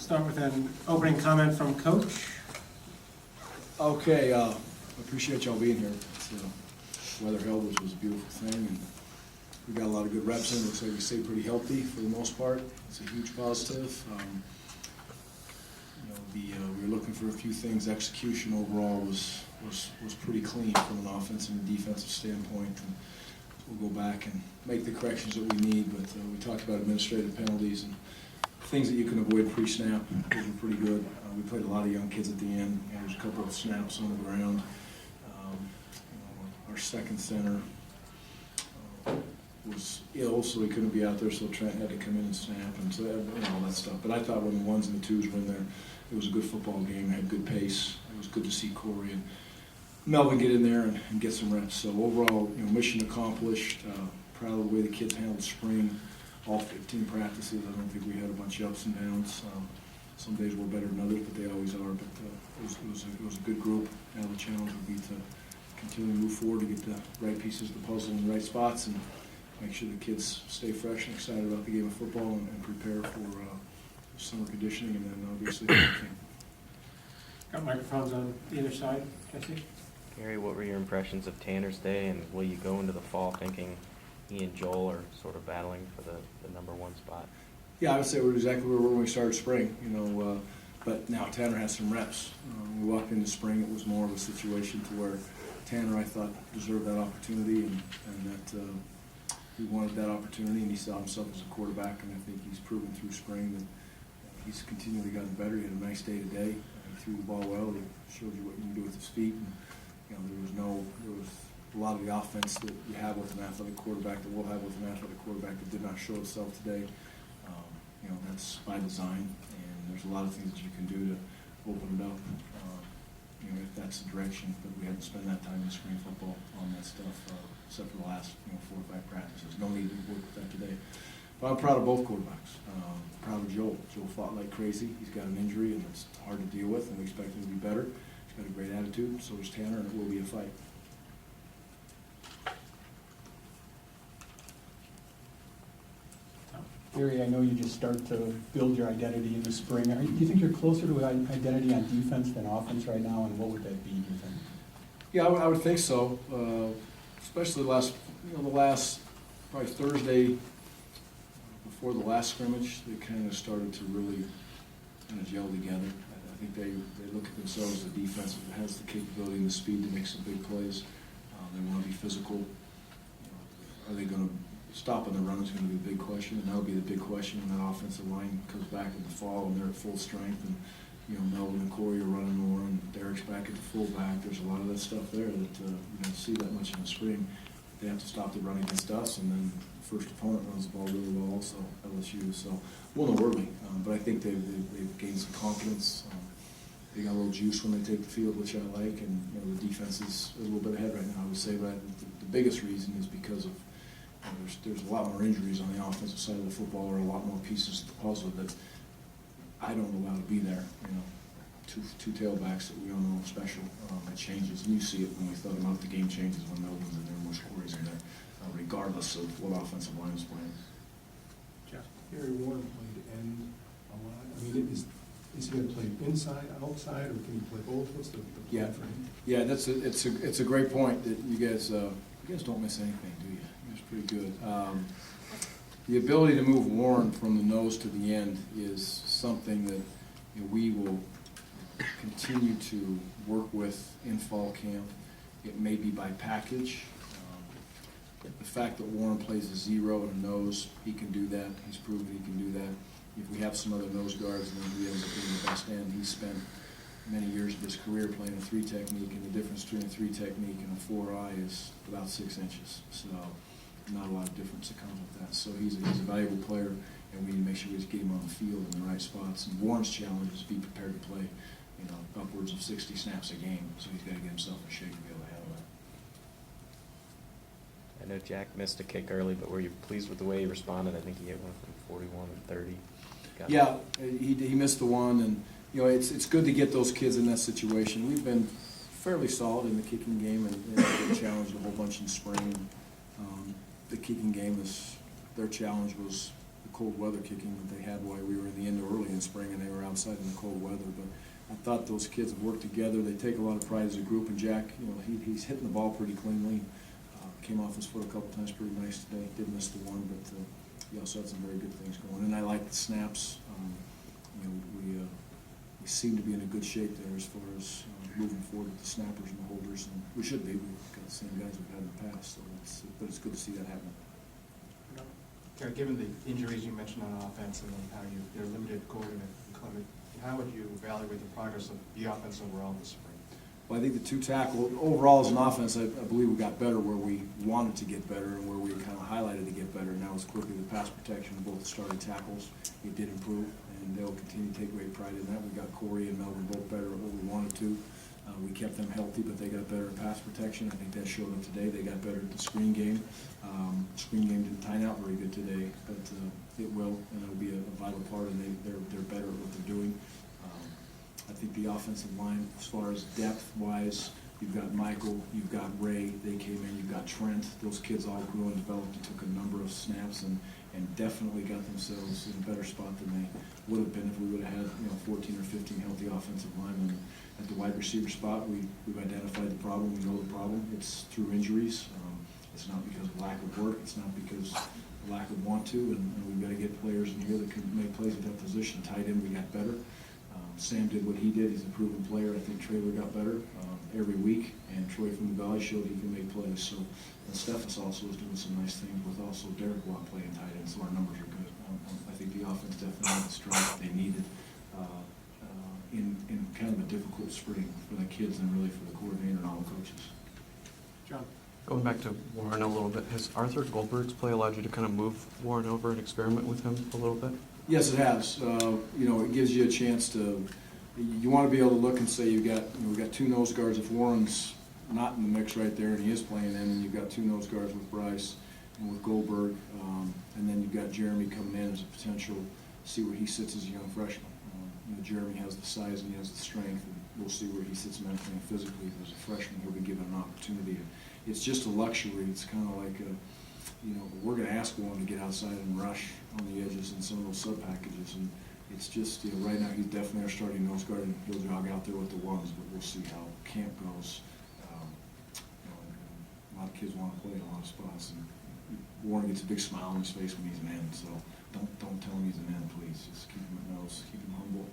start with an opening comment from Coach. Okay, I appreciate y'all being here. Weather held, which was a beautiful thing, and we got a lot of good reps in. Looks like we stayed pretty healthy for the most part. It's a huge positive. We were looking for a few things. Execution overall was pretty clean from an offensive and defensive standpoint. And we'll go back and make the corrections that we need. But we talked about administrative penalties and things that you can avoid pre-snap. Those were pretty good. We played a lot of young kids at the end. There was a couple of snaps on the ground. Our second center was ill, so he couldn't be out there, so Trent had to come in and snap, and so all that stuff. But I thought when the ones and the twos were in there, it was a good football game. Had good pace. It was good to see Corey and Melvin get in there and get some reps. So overall, mission accomplished. Proud of the way the kids handled spring. All 15 practices. I don't think we had a bunch of ups and downs. Some days were better than others, but they always are. But it was a good group. Now the challenge would be to continue to move forward to get the right pieces of the puzzle in the right spots and make sure the kids stay fresh and excited about the game of football and prepare for summer conditioning and then obviously hurricane. Got microphones on either side, Jesse. Gary, what were your impressions of Tanner's Day, and will you go into the fall thinking he and Joel are sort of battling for the number one spot? Yeah, I would say we're exactly where we were when we started spring, but now Tanner has some reps. When we walked into spring, it was more of a situation to where Tanner, I thought, deserved that opportunity and that he wanted that opportunity and he saw himself as a quarterback, and I think he's proven through spring that he's continually gotten better. He had a nice day today. He threw the ball well. He showed you what you can do with his feet. And, there was a lot of the offense that you have with an athletic quarterback that we'll have with an athletic quarterback that did not show itself today. That's by design, and there's a lot of things that you can do to open it up, if that's the direction. But we haven't spent that time in spring football on that stuff, except for the last 4 or 5 practices. No need to work with that today. But I'm proud of both quarterbacks. Proud of Joel. Joel fought like crazy. He's got an injury, and it's hard to deal with, and we expect him to be better. He's got a great attitude. So does Tanner, and it will be a fight. Gary, I know you just start to build your identity in the spring. Do you think you're closer to an identity on defense than offense right now, and what would that be, do you think? Yeah, I would think so. Especially the last probably Thursday before the last scrimmage, they kind of started to really kind of gel together. I think they look at themselves as a defense that has the capability and the speed to make some big plays. They want to be physical. Are they going to stopping the run is going to be a big question, and that'll be the big question when that offensive line comes back in the fall and they're at full strength, and Melvin and Corey are running more, and Derek's back at the fullback. There's a lot of that stuff there that you don't see that much in the spring. They have to stop the run against us, and then the first opponent runs the ball really well, also LSU. So we'll know early, but I think they've gained some confidence. They got a little juice when they take the field, which I like, and the defense is a little bit ahead right now, I would say. But the biggest reason is because of there's a lot more injuries on the offensive side of the football, or a lot more pieces of the puzzle that I don't allow to be there. Two tailbacks that we all know are special. It changes, and you see it when we thought about the game changes when Melvin's in there, more Corey's in there, regardless of what offensive line is playing. Jeff. Gary Warren played end a lot. I mean, is he going to play inside, outside, or can he play both? What's the plan for him? Yeah, it's a great point that you guys don't miss anything, do you? It's pretty good. The ability to move Warren from the nose to the end is something that we will continue to work with in fall camp. It may be by package. The fact that Warren plays a 0 and a nose, he can do that. He's proven he can do that. If we have some other nose guards, then he ends up being the best end. He's spent many years of his career playing a 3 technique, and the difference between a 3 technique and a 4-eye is about 6 inches. So not a lot of difference that comes with that. So he's a valuable player, and we need to make sure we just get him on the field in the right spots. And Warren's challenge is to be prepared to play, upwards of 60 snaps a game. So he's got to get himself in shape to be able to handle that. I know Jack missed a kick early, but were you pleased with the way he responded? I think he hit one from 41 and 30. Yeah, he missed the one, and it's good to get those kids in that situation. We've been fairly solid in the kicking game, and they challenged a whole bunch in spring. The kicking game their challenge was the cold weather kicking that they had while we were in the indoor early in spring, and they were outside in the cold weather. But I thought those kids have worked together. They take a lot of pride as a group, and Jack, he's hitting the ball pretty cleanly. Came off his foot a couple times pretty nice today. Did miss the one, but he also had some very good things going. And I like the snaps. We seem to be in a good shape there as far as moving forward with the snappers and the holders, and we should be. We've got the same guys we've had in the past, but it's good to see that happen. Gary, given the injuries you mentioned on offense and then how they're limited coordinate, how would you evaluate the progress of the offense overall this spring? Well, I think the two tackle, overall as an offense, I believe we got better where we wanted to get better and where we kind of highlighted to get better. And that was quickly the pass protection of both the starting tackles. It did improve, and they'll continue to take great pride in that. We got Corey and Melvin both better at what we wanted to. We kept them healthy, but they got better at pass protection. I think that showed up today. They got better at the screen game. Screen game didn't time out very good today, but it will, and it'll be a vital part, and they're better at what they're doing. I think the offensive line, as far as depth-wise, you've got Michael, you've got Ray, they came in, you've got Trent. Those kids all grew and developed and took a number of snaps and definitely got themselves in a better spot than they would have been if we would have had 14 or 15 healthy offensive linemen. At the wide receiver spot, we've identified the problem. We know the problem. It's through injuries. It's not because of lack of work. It's not because of lack of want to, and we've got to get players in here that can make plays at that position. Tight end, we got better. Sam did what he did. He's a proven player. I think Traylor got better every week, and Troy from the Valley showed he can make plays. So, and Steffes also is doing some nice things with also Derek Watt playing tight end, so our numbers are good. I think the offense definitely had the strength they needed in kind of a difficult spring for the kids and really for the coordinator and all the coaches. John? Going back to Warren a little bit, has Arthur Goldberg's play allowed you to kind of move Warren over and experiment with him a little bit? Yes, it has. It gives you a chance to. You want to be able to look and say we've got two nose guards. If Warren's not in the mix right there and he is playing in, and you've got two nose guards with Bryce and with Goldberg, and then you've got Jeremy coming in as a potential. See where he sits as a young freshman. Jeremy has the size and he has the strength, and we'll see where he sits mentally and physically. As a freshman, he'll be given an opportunity. It's just a luxury. It's kind of like we're going to ask Warren to get outside and rush on the edges in some of those sub packages, and it's just right now he's definitely our starting nose guard, and he'll jog out there with the ones, but we'll see how camp goes. A lot of kids want to play in a lot of spots, and Warren gets a big smile on his face when he's an end. So don't tell him he's an end, please. Just keep him at nose, keep him humble.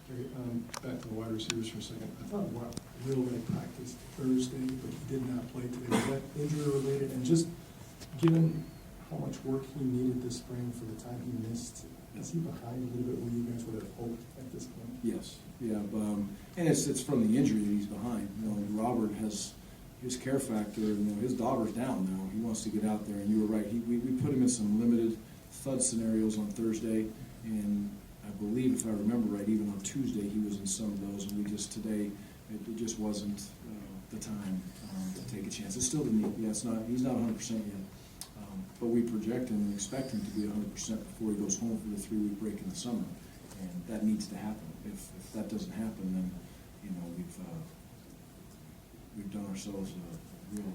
Gary, back to the wide receivers for a second. I thought Wheelwright practiced Thursday, but he did not play today. Was that injury related? And just given how much work he needed this spring for the time he missed, is he behind a little bit where you guys would have hoped at this point? Yes, yeah, and it's from the injury that he's behind. Robert has his care factor. His daughter's down now. He wants to get out there, and you were right. We put him in some limited thud scenarios on Thursday, and I believe, if I remember right, even on Tuesday he was in some of those, and today it just wasn't the time to take a chance. It's still the need. Yeah, he's not 100% yet, but we project him and expect him to be 100% before he goes home for the 3-week break in the summer, and that needs to happen. If that doesn't happen, then we've done ourselves a real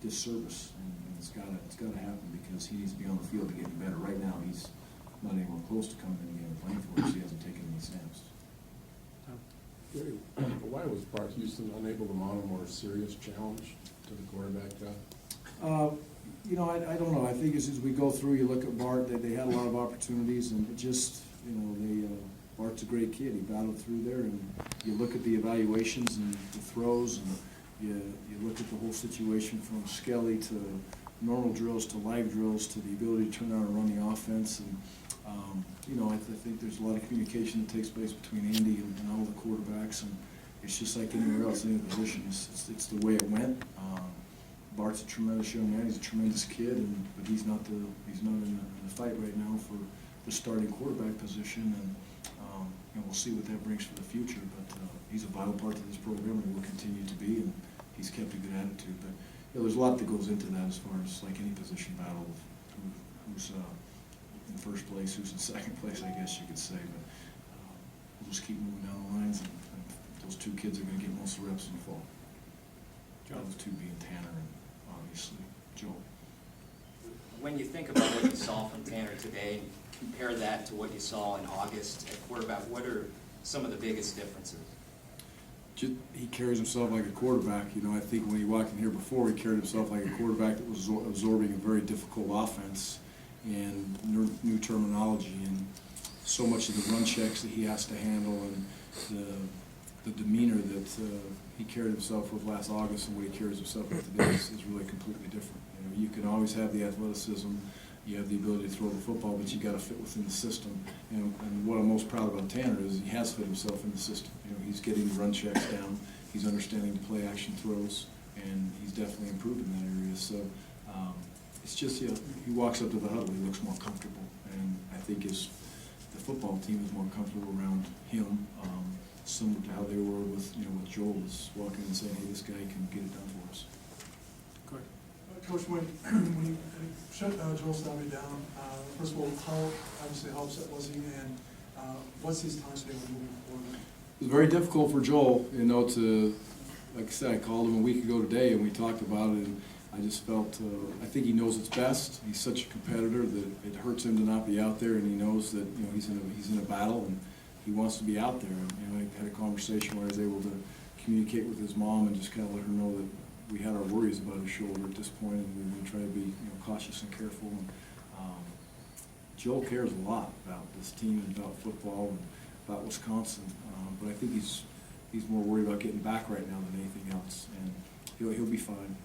disservice, and it's got to happen because he needs to be on the field to get better. Right now, he's not anywhere close to coming in the game and playing for us. He hasn't taken any snaps. Gary, why was Bart Houston unable to mount a more serious challenge to the quarterback job? I don't know. I think as we go through, you look at Bart, they had a lot of opportunities, and it just, Bart's a great kid. He battled through there, and you look at the evaluations and the throws, and you look at the whole situation from Skelly to normal drills to live drills to the ability to turn around and run the offense. And, I think there's a lot of communication that takes place between Andy and all the quarterbacks, and it's just like anywhere else, any position. It's the way it went. Bart's a tremendous young man. He's a tremendous kid, but he's not in the fight right now for the starting quarterback position, and we'll see what that brings for the future. But he's a vital part of this program, and will continue to be, and he's kept a good attitude. But there's a lot that goes into that as far as like any position battle, who's in first place, who's in second place, I guess you could say. But we'll just keep moving down the lines, and those two kids are going to get most of the reps in the fall. Those two being Tanner and obviously Joe. when you think about what you saw from Tanner today, and compare that to what you saw in August at quarterback, what are some of the biggest differences? He carries himself like a quarterback. You know, I think when he walked in here before, he carried himself like a quarterback that was absorbing a very difficult offense and new terminology and so much of the run checks that he has to handle and the demeanor that he carried himself with last August and what he carries himself with today is really completely different. You know, you can always have the athleticism, you have the ability to throw the football, but you got to fit within the system. And what I'm most proud about Tanner is he has fit himself in the system. You know, he's getting the run checks down, he's understanding the play action throws, and he's definitely improved in that area. So it's just, you know, he walks up to the huddle, he looks more comfortable, and I think the football team is more comfortable around him, similar to how they were with, you know, with Joel, was walking and saying, hey, this guy can get it done for us. Good. Coach, when you shut Joel Stabby down, first of all, how upset was he, and what's his time scale moving forward? It was very difficult for Joel, you know, like I said, I called him a week ago today and we talked about it, and I just felt, I think he knows it's best. He's such a competitor that it hurts him to not be out there, and he knows that, you know, he's in a battle and he wants to be out there. And, you know, I had a conversation where I was able to communicate with his mom and just kind of let her know that we had our worries about his shoulder at this point, and we were going to try to be, you know, cautious and careful. And Joel cares a lot about this team and about football and about Wisconsin, but I think he's more worried about getting back right now than anything else, and he'll be fine.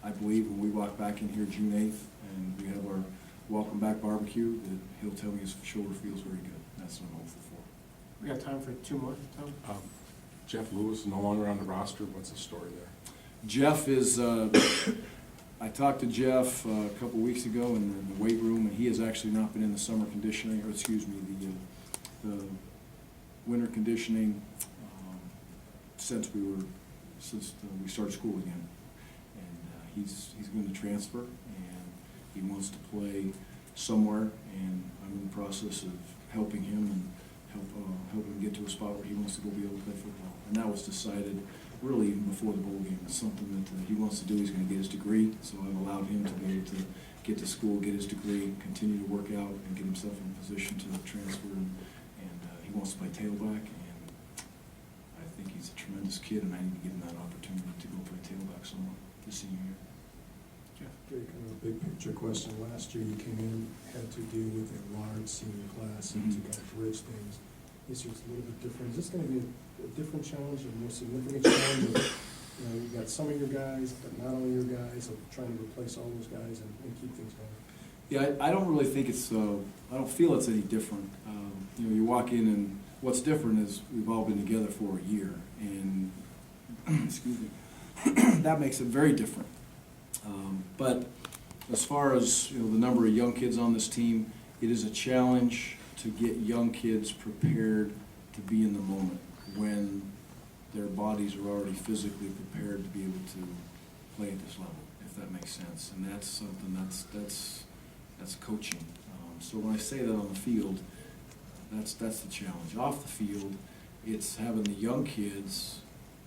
I believe when we walk back in here June 8th and we have our welcome back barbecue, that he'll tell me his shoulder feels very good. That's what I'm hopeful for. We got time for two more, Tom? Jeff Lewis no longer on the roster. What's the story there? Jeff is, I talked to Jeff a couple weeks ago in the weight room, and he has actually not been in the summer conditioning, or excuse me, the winter conditioning since we started school again. And he's going to transfer, and he wants to play somewhere, and I'm in the process of helping him and help him get to a spot where he wants to go be able to play football. And that was decided really even before the bowl game. It's something that he wants to do. He's going to get his degree, so I've allowed him to be able to get to school, get his degree, continue to work out, and get himself in a position to transfer. And he wants to play tailback, and I think he's a tremendous kid, and I need to give him that opportunity to go play tailback somewhere this senior year. Very kind of a big picture question. Last year you came in, had to deal with a large senior class and to kind of bridge things. This year's a little bit different. Is this going to be a different challenge, a more significant challenge? You know, you've got some of your guys, but not all your guys, of trying to replace all those guys and keep things going. Yeah, I don't really think it's, I don't feel it's any different. You know, you walk in and what's different is we've all been together for a year, and, excuse me, that makes it very different. But as far as, you know, the number of young kids on this team, it is a challenge to get young kids prepared to be in the moment when their bodies are already physically prepared to be able to play at this level, if that makes sense. And that's something that's coaching. So when I say that on the field, that's the challenge. Off the field, it's having the young kids,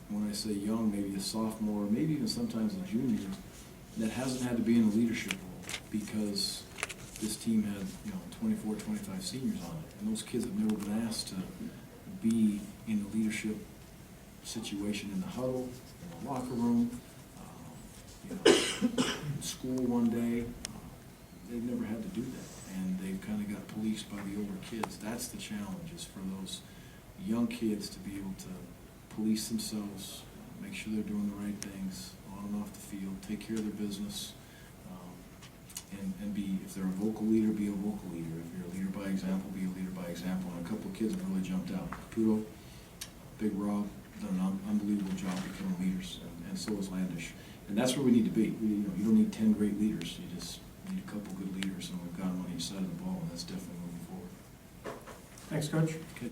when I say young, maybe a sophomore, maybe even sometimes a junior, that hasn't had to be in a leadership role because this team had, you know, 24, 25 seniors on it. And those kids have never been asked to be in a leadership situation in the huddle, in the locker room, you know, in school one day. They've never had to do that. And they've kind of got policed by the older kids. That's the challenge, is for those young kids to be able to police themselves, make sure they're doing the right things on and off the field, take care of their business, and be, if they're a vocal leader, be a vocal leader. If you're a leader by example, be a leader by example. And a couple of kids have really jumped out. Caputo, Big Rob, done an unbelievable job becoming leaders, and so is Landish. And that's where we need to be. You know, you don't need 10 great leaders. You just need a couple good leaders, and we've got them on each side of the ball, and that's definitely moving forward. Thanks, Coach. Okay.